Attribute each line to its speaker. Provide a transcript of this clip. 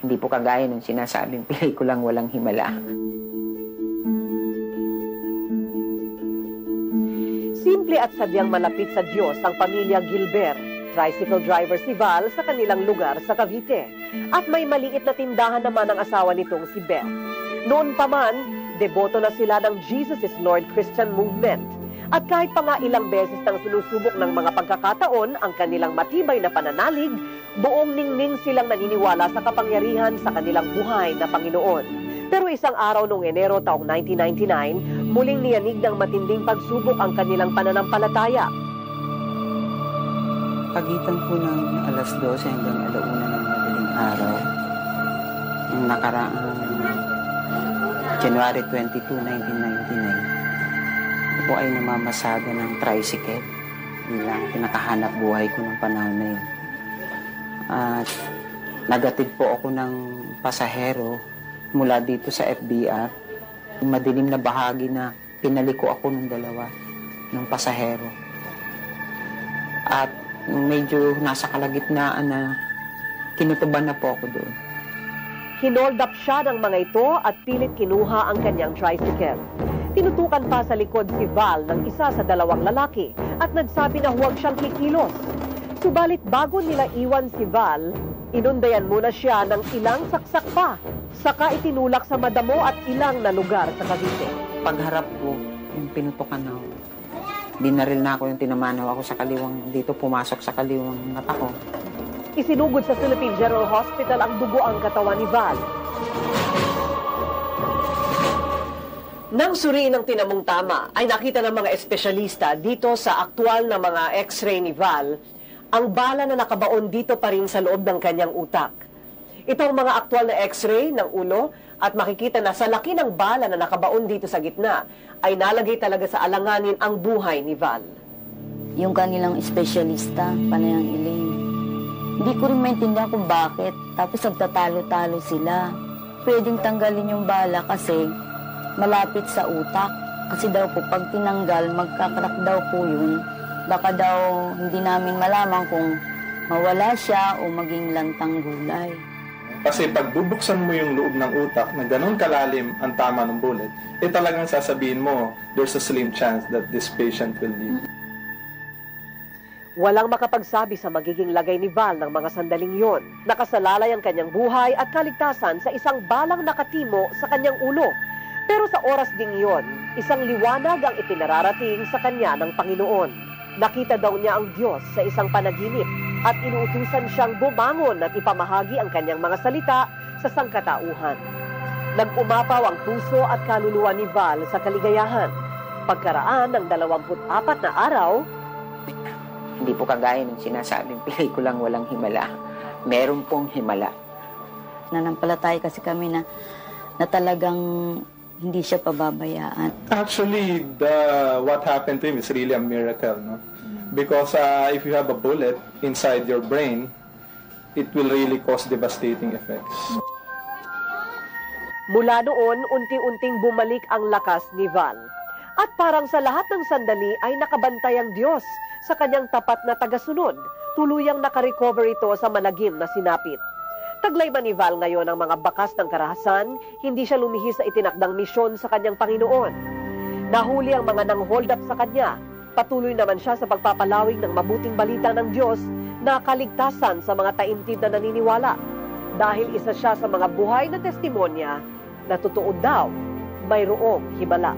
Speaker 1: Hindi po kagaya ng sinasabing pelikulang walang himala.
Speaker 2: Simple at sadyang malapit sa Diyos ang pamilya Gilbert, tricycle driver si Val sa kanilang lugar sa Cavite. At may maliit na tindahan naman ang asawa nitong si Beth. Noon pa man, deboto na sila ng Jesus is Lord Christian Movement. At kahit pa nga ilang beses nang sinusubok ng mga pagkakataon ang kanilang matibay na pananalig, buong ningning silang naniniwala sa kapangyarihan sa kanilang buhay na Panginoon. Pero isang araw noong Enero taong 1999, muling niyanig ng matinding pagsubok ang kanilang pananampalataya.
Speaker 1: Pagitan po ng alas 12 hanggang alauna ng madaling araw, yung nakaraang January 22, 1999, ito po ay namamasada ng tricycle. Yun lang, pinakahanap buhay ko ng panahon na yun. At nagatid po ako ng pasahero mula dito sa FBR. Yung madilim na bahagi na pinaliko ako ng dalawa ng pasahero. At medyo nasa kalagitnaan na kinutuban na po ako doon.
Speaker 2: Hinold up siya ng mga ito at pilit kinuha ang kanyang tricycle. Tinutukan pa sa likod si Val ng isa sa dalawang lalaki at nagsabi na huwag siyang kikilos. Subalit bago nila iwan si Val, inundayan muna siya ng ilang saksak pa. Saka itinulak sa madamo at ilang na lugar sa Cavite.
Speaker 1: Pagharap ko, yung pinutukan na ako. Binaril na ako, yung tinamanaw ako sa kaliwang, dito pumasok sa kaliwang mata ko.
Speaker 2: Isinugod sa Philippine General Hospital ang dugo ang katawan ni Val. Nang suriin ng tinamong tama, ay nakita ng mga espesyalista dito sa aktual na mga x-ray ni Val, ang bala na nakabaon dito pa rin sa loob ng kanyang utak. Ito ang mga aktual na x-ray ng ulo at makikita na sa laki ng bala na nakabaon dito sa gitna ay nalagay talaga sa alanganin ang buhay ni Val.
Speaker 3: Yung kanilang espesyalista, Panayang Elaine, hindi ko rin maintindihan kung bakit. Tapos nagtatalo-talo sila. Pwedeng tanggalin yung bala kasi malapit sa utak. Kasi daw po pag tinanggal, magkakrak daw po yun. Baka daw hindi namin malaman kung mawala siya o maging lantang gulay.
Speaker 4: Kasi pag bubuksan mo yung loob ng utak na ganun kalalim ang tama ng bullet, talagang sasabihin mo, there's a slim chance that this patient will live.
Speaker 2: Walang makapagsabi sa magiging lagay ni Val ng mga sandaling yon. Nakasalalay ang kanyang buhay at kaligtasan sa isang balang nakatimo sa kanyang ulo. Pero sa oras ding yon, isang liwanag ang ipinararating sa kanya ng Panginoon. Nakita daw niya ang Diyos sa isang panaginip at inuutusan siyang bumangon at ipamahagi ang kanyang mga salita sa sangkatauhan. Nag-umapaw ang puso at kaluluwa ni Val sa kaligayahan. Pagkaraan ng 24 na araw,
Speaker 1: Hindi po kagaya ng sinasabing pelikulang walang himala. Meron pong himala.
Speaker 3: Nanampalataya kasi kami na talagang hindi siya pababayaan.
Speaker 4: Actually, what happened to him is really a miracle, no? Because if you have a bullet inside your brain, it will really cause devastating effects.
Speaker 2: mula noon unti-unting bumalik ang lakas ni Val. At parang sa lahat ng sandali ay nakabantay ang Diyos sa kanyang tapat na tagasunod. Tuluyang nakarecover ito sa malagim na sinapit. Taglay man ni Val ngayon ang mga bakas ng karahasan, hindi siya lumihis sa itinakdang misyon sa kanyang Panginoon. Nahuli ang mga nang-hold up sa kanya. Patuloy naman siya sa pagpapalawig ng mabuting balita ng Diyos na kaligtasan sa mga taimtim na naniniwala. Dahil isa siya sa mga buhay na testimonya na totoo daw mayroong himala.